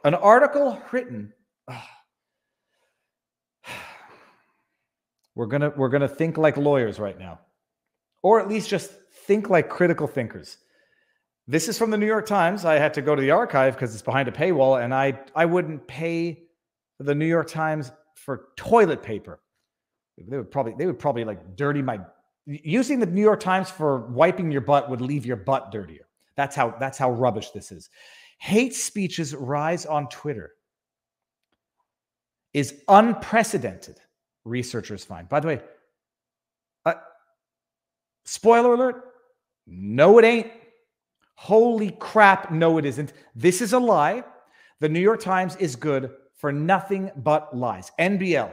an article written. We're gonna think like lawyers right now, or at least just think like critical thinkers. This is from the New York Times. I had to go to the archive because it's behind a paywall, and I wouldn't pay the New York Times for toilet paper. They would probably like dirty my. Using the New York Times for wiping your butt would leave your butt dirtier. That's how rubbish this is. Hate speech's rise on Twitter is unprecedented, researchers find. By the way, spoiler alert, no, it ain't. Holy crap, no, it isn't. This is a lie. The New York Times is good for nothing but lies. NBL,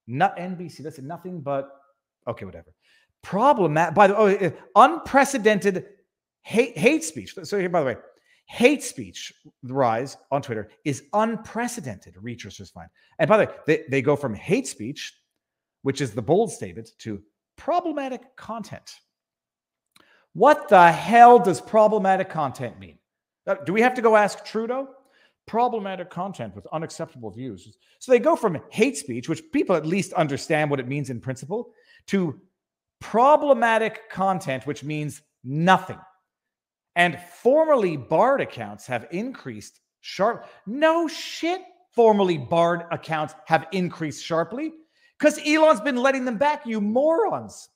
not NBC. That's nothing but, okay, whatever. By the way, unprecedented hate speech. So here, by the way, hate speech rise on Twitter is unprecedented, researchers find. And by the way, they go from hate speech, which is the bold statement, to problematic content. What the hell does problematic content mean? Do we have to go ask Trudeau? Problematic content with unacceptable views. So they go from hate speech, which people at least understand what it means in principle, to problematic content, which means nothing. And formerly barred accounts have increased sharp. No shit, formerly barred accounts have increased sharply because Elon's been letting them back, you morons.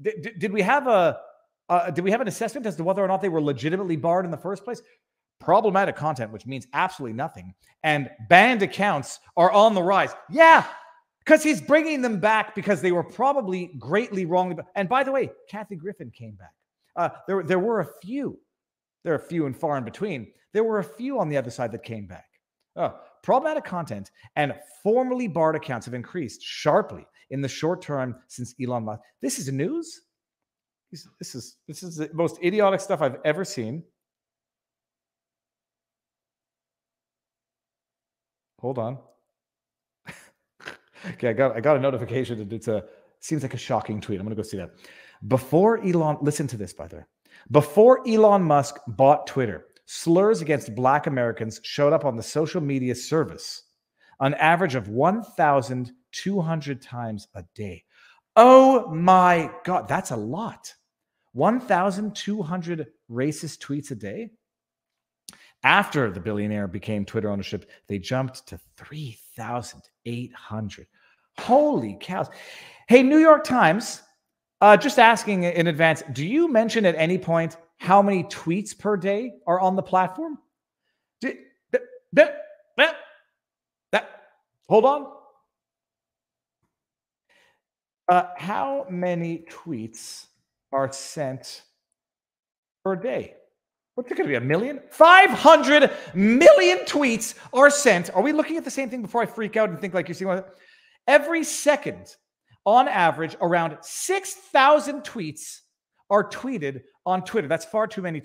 Did we have an assessment as to whether or not they were legitimately barred in the first place? Problematic content, which means absolutely nothing, and banned accounts are on the rise. Yeah, because he's bringing them back because they were probably greatly wrongly. And by the way, Kathy Griffin came back. There were a few. There are a few and far in between. There were a few on the other side that came back. Problematic content and formerly barred accounts have increased sharply in the short term since Elon Musk. This is news. This is the most idiotic stuff I've ever seen. Hold on. Okay, I got a notification that it seems like a shocking tweet. I'm going to go see that. Before Elon, listen to this, by the way. Before Elon Musk bought Twitter, slurs against Black Americans showed up on the social media service an average of 1,200 times a day. Oh my God, that's a lot. 1,200 racist tweets a day. After the billionaire became Twitter ownership, they jumped to 3,800. Holy cows. Hey, New York Times, just asking in advance, do you mention at any point how many tweets per day are on the platform? Hold on. How many tweets are sent per day? What's it going to be, a million? 500 million tweets are sent. Are we looking at the same thing before I freak out and think like you're seeing one? Every second, on average, around 6,000 tweets are tweeted on Twitter. That's far too many,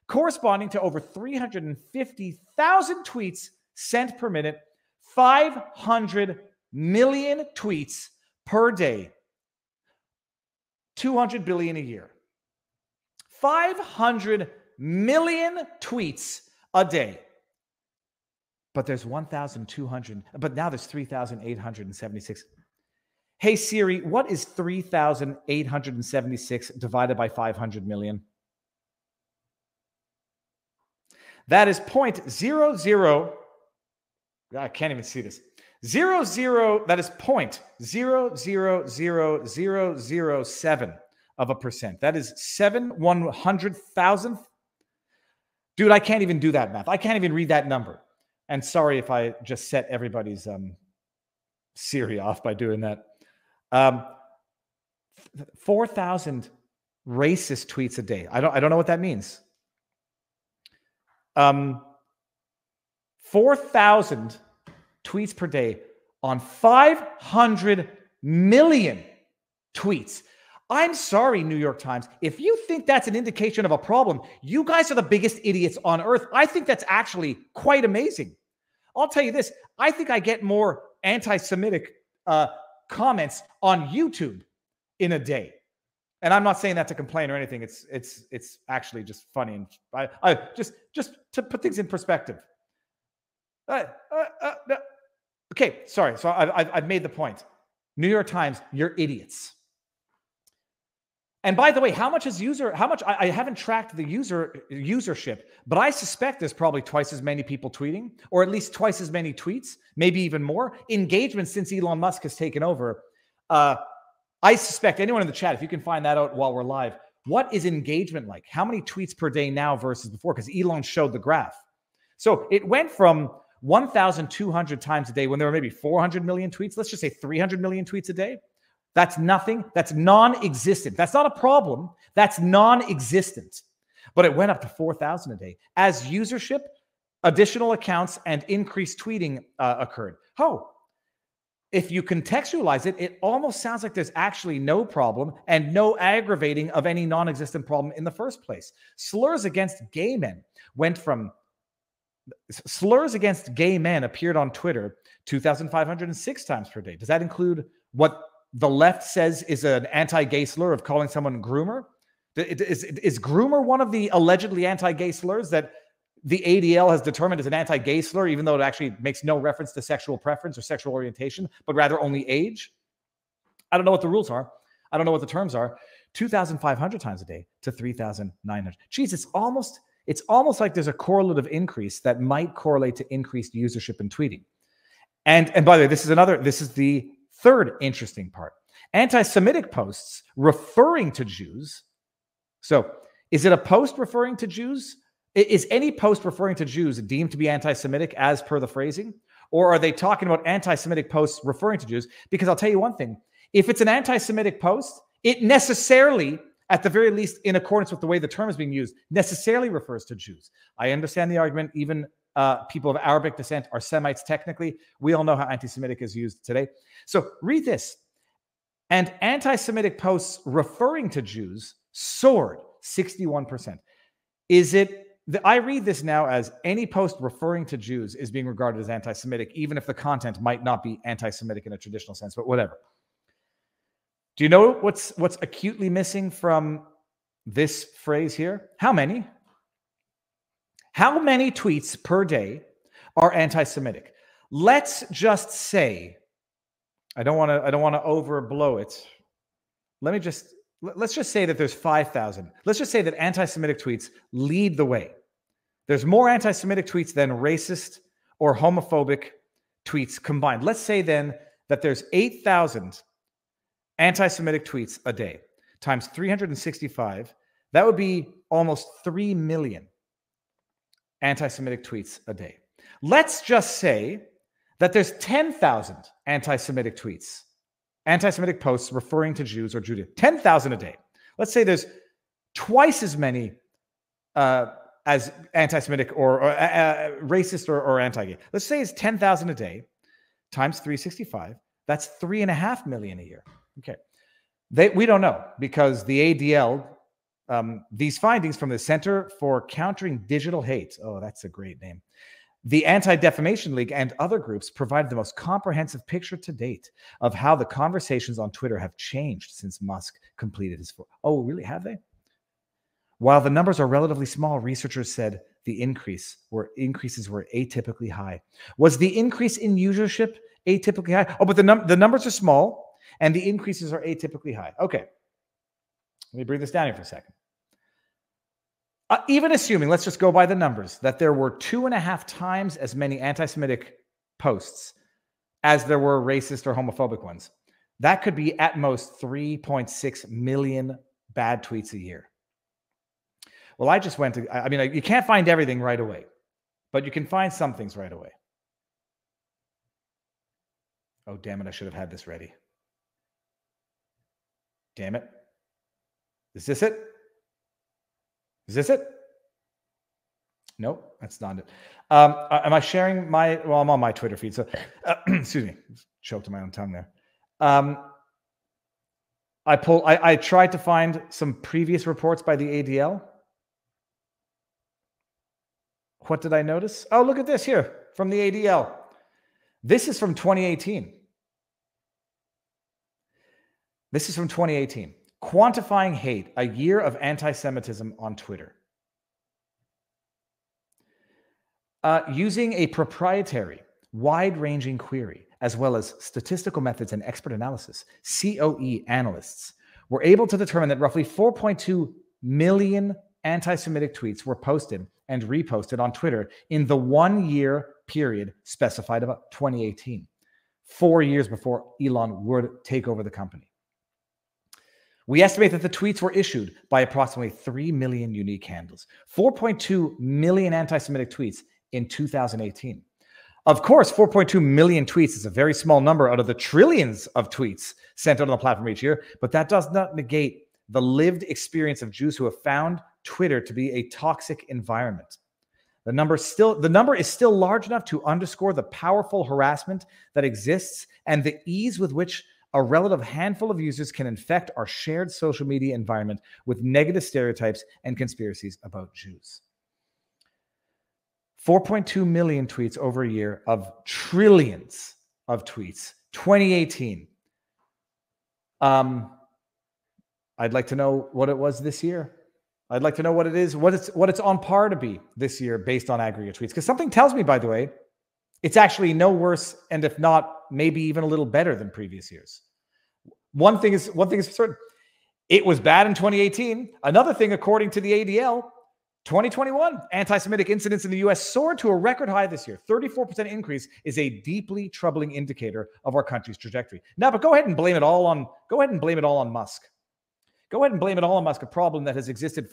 corresponding to over 350,000 tweets sent per minute, 500 million tweets per day, 200 billion a year. 500 million tweets a day. But there's 1,200, but now there's 3,876. Hey Siri, what is 3,876 divided by 500 million? That is 0.00. I can't even see this. That is 0.00007 of a percent. That is 7/100,000th. Dude, I can't even do that math. I can't even read that number. And sorry if I just set everybody's Siri off by doing that. 4,000 racist tweets a day. I don't know what that means. 4,000 tweets per day on 500 million tweets. I'm sorry, New York Times. If you think that's an indication of a problem, you guys are the biggest idiots on earth. I think that's actually quite amazing. I'll tell you this. I think I get more anti-Semitic comments on YouTube in a day. And I'm not saying that to complain or anything. It's actually just funny. And I just to put things in perspective. No. Okay, sorry. So I've made the point. New York Times, you're idiots. And by the way, how much I haven't tracked the usership, but I suspect there's probably twice as many people tweeting, or at least twice as many tweets, maybe even more. Engagement since Elon Musk has taken over. I suspect anyone in the chat, if you can find that out while we're live, what is engagement like? How many tweets per day now versus before? Because Elon showed the graph. So it went from 1,200 times a day when there were maybe 400 million tweets. Let's just say 300 million tweets a day. That's nothing. That's non-existent. That's not a problem. That's non-existent. But it went up to 4,000 a day as usership, additional accounts, and increased tweeting occurred. Oh, if you contextualize it, it almost sounds like there's actually no problem and no aggravating of any non-existent problem in the first place. Slurs against gay men appeared on Twitter 2,506 times per day. Does that include what the left says is an anti-gay slur of calling someone groomer? Is groomer one of the allegedly anti-gay slurs that the ADL has determined is an anti-gay slur, even though it actually makes no reference to sexual preference or sexual orientation, but rather only age? I don't know what the rules are. I don't know what the terms are. 2,500 times a day to 3,900. Geez, it's almost like there's a correlative increase that might correlate to increased usership and tweeting. And by the way, this is the third interesting part. Anti-Semitic posts referring to Jews. So is it a post referring to Jews? Is any post referring to Jews deemed to be anti-Semitic as per the phrasing? Or are they talking about anti-Semitic posts referring to Jews? Because I'll tell you one thing. If it's an anti-Semitic post, it necessarily, at the very least, in accordance with the way the term is being used, necessarily refers to Jews. I understand the argument. Even people of Arabic descent are Semites technically. We all know how anti-Semitic is used today. So read this. And anti-Semitic posts referring to Jews soared 61%. I read this now as any post referring to Jews is being regarded as anti-Semitic, even if the content might not be anti-Semitic in a traditional sense, but whatever. Do you know what's acutely missing from this phrase here? How many? How many tweets per day are anti-Semitic? Let's just say, I don't want to overblow it. Let's just say that there's 5,000. Let's just say that anti-Semitic tweets lead the way. There's more anti-Semitic tweets than racist or homophobic tweets combined. Let's say then that there's 8,000 anti-Semitic tweets a day times 365. That would be almost 3 million anti-Semitic tweets a day. Let's just say that there's 10,000 anti-Semitic tweets, anti-Semitic posts referring to Jews or Judea. 10,000 a day. Let's say there's twice as many as anti-Semitic or racist or anti-gay. Let's say it's 10,000 a day times 365. That's 3.5 million a year. Okay. We don't know because the ADL, these findings from the Center for Countering Digital Hate, oh, that's a great name, the Anti-Defamation League and other groups provide the most comprehensive picture to date of how the conversations on Twitter have changed since Musk completed his... Oh, really? Have they? While the numbers are relatively small, researchers said the increases were atypically high. Was the increase in usership atypically high? Oh, but the numbers are small and the increases are atypically high. Okay. Let me bring this down here for a second. Even assuming, let's just go by the numbers, that there were 2.5 times as many anti-Semitic posts as there were racist or homophobic ones. That could be at most 3.6 million bad tweets a year. Well, I just went to, I mean, you can't find everything right away, but you can find some things right away. Oh, damn it. I should have had this ready. Damn it. Is this it? Is this it? Nope, that's not it. Am I sharing my... Well, I'm on my Twitter feed, so... excuse me. Choked on my own tongue there. I tried to find some previous reports by the ADL. What did I notice? Oh, look at this here from the ADL. This is from 2018. This is from 2018. Quantifying hate, a year of anti-Semitism on Twitter. Using a proprietary, wide-ranging query, as well as statistical methods and expert analysis, COE analysts were able to determine that roughly 4.2 million anti-Semitic tweets were posted and reposted on Twitter in the 1-year period specified about 2018, 4 years before Elon would take over the company. We estimate that the tweets were issued by approximately 3 million unique handles, 4.2 million anti-Semitic tweets in 2018. Of course, 4.2 million tweets is a very small number out of the trillions of tweets sent out on the platform each year, but that does not negate the lived experience of Jews who have found Twitter to be a toxic environment. The number is still large enough to underscore the powerful harassment that exists and the ease with which a relative handful of users can infect our shared social media environment with negative stereotypes and conspiracies about Jews. 4.2 million tweets over a year of trillions of tweets. 2018. I'd like to know what it was this year. I'd like to know what it is, what it's on par to be this year based on aggregate tweets. Because something tells me, by the way, it's actually no worse, and if not, maybe even a little better than previous years. One thing is for certain. It was bad in 2018. Another thing, according to the ADL, 2021 anti-Semitic incidents in the U.S. soared to a record high this year. 34% increase is a deeply troubling indicator of our country's trajectory. Now, but go ahead and blame it all on Musk. Go ahead and blame it all on Musk, a problem that has existed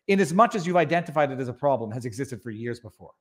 in as much as you've identified it as a problem, has existed for years before.